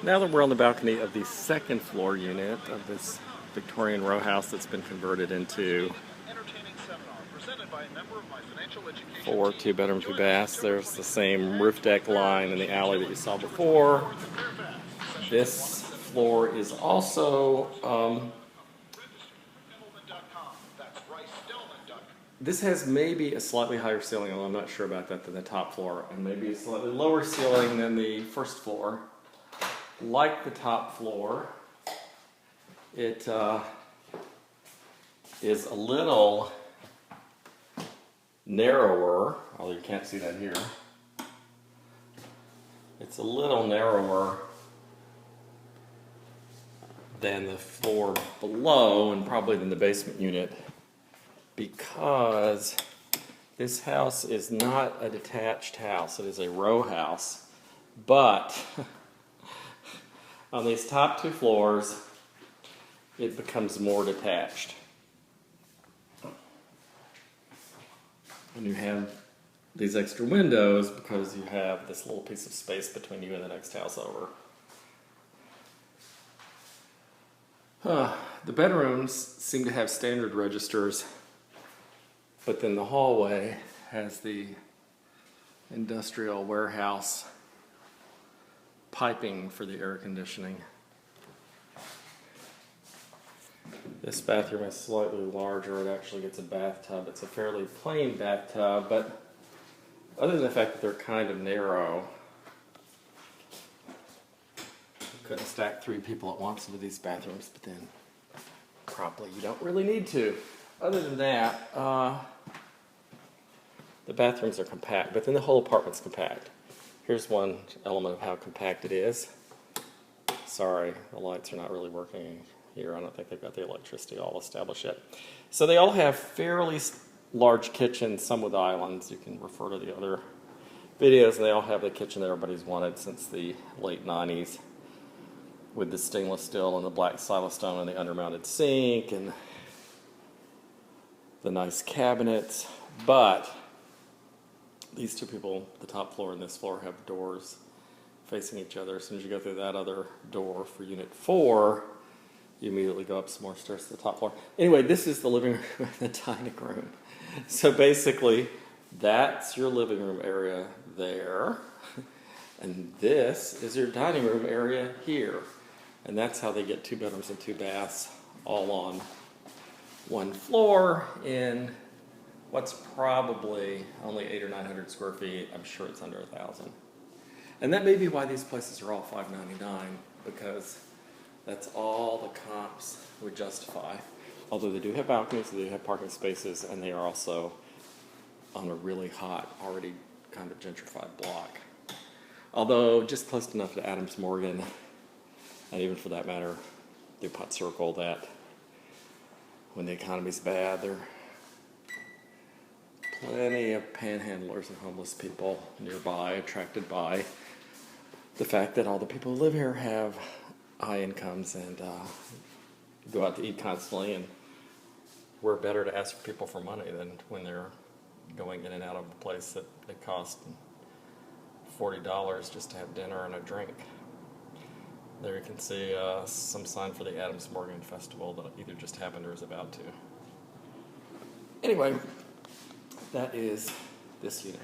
Now that we're on the balcony of the second floor unit of this Victorian row house that's been converted into 4 2-bedroom, 2 baths. There's the same roof deck line in the alley that you saw before. This floor is also, this has maybe a slightly higher ceiling, although I'm not sure about that, than the top floor, and maybe a slightly lower ceiling than the first floor. Like the top floor, it is a little narrower, although you can't see that here. It's a little narrower than the floor below, and probably than the basement unit, because this house is not a detached house. It is a row house, but on these top 2 floors, it becomes more detached. And you have these extra windows because you have this little piece of space between you and the next house over. The bedrooms seem to have standard registers, but then the hallway has the industrial warehouse piping for the air conditioning. This bathroom is slightly larger. It actually gets a bathtub. It's a fairly plain bathtub, but other than the fact that they're kind of narrow, you couldn't stack 3 people at once into these bathrooms, but then probably you don't really need to. Other than that, the bathrooms are compact, but then the whole apartment's compact. Here's one element of how compact it is. Sorry, the lights are not really working here. I don't think they've got the electricity all established yet. So they all have fairly large kitchens, some with islands. You can refer to the other videos, and they all have the kitchen that everybody's wanted since the late 90s, with the stainless steel and the black silestone and the undermounted sink and the nice cabinets. But these 2 people, the top floor and this floor, have doors facing each other. As soon as you go through that other door for unit 4, you immediately go up some more stairs to the top floor. Anyway, this is the living room and the dining room. So basically, that's your living room area there, and this is your dining room area here. And that's how they get 2 bedrooms and 2 baths all on one floor in what's probably only 800 or 900 square feet. I'm sure it's under 1,000. And that may be why these places are all $599, because that's all the comps would justify. Although they do have balconies, they do have parking spaces, and they are also on a really hot, already kind of gentrified block. Although just close enough to Adams Morgan, and even for that matter, DuPont Circle, that when the economy's bad, there are plenty of panhandlers and homeless people nearby, attracted by the fact that all the people who live here have high incomes and go out to eat constantly, and we're better to ask people for money than when they're going in and out of a place that it costs $40 just to have dinner and a drink. There you can see some sign for the Adams Morgan Festival that either just happened or is about to. Anyway, that is this unit.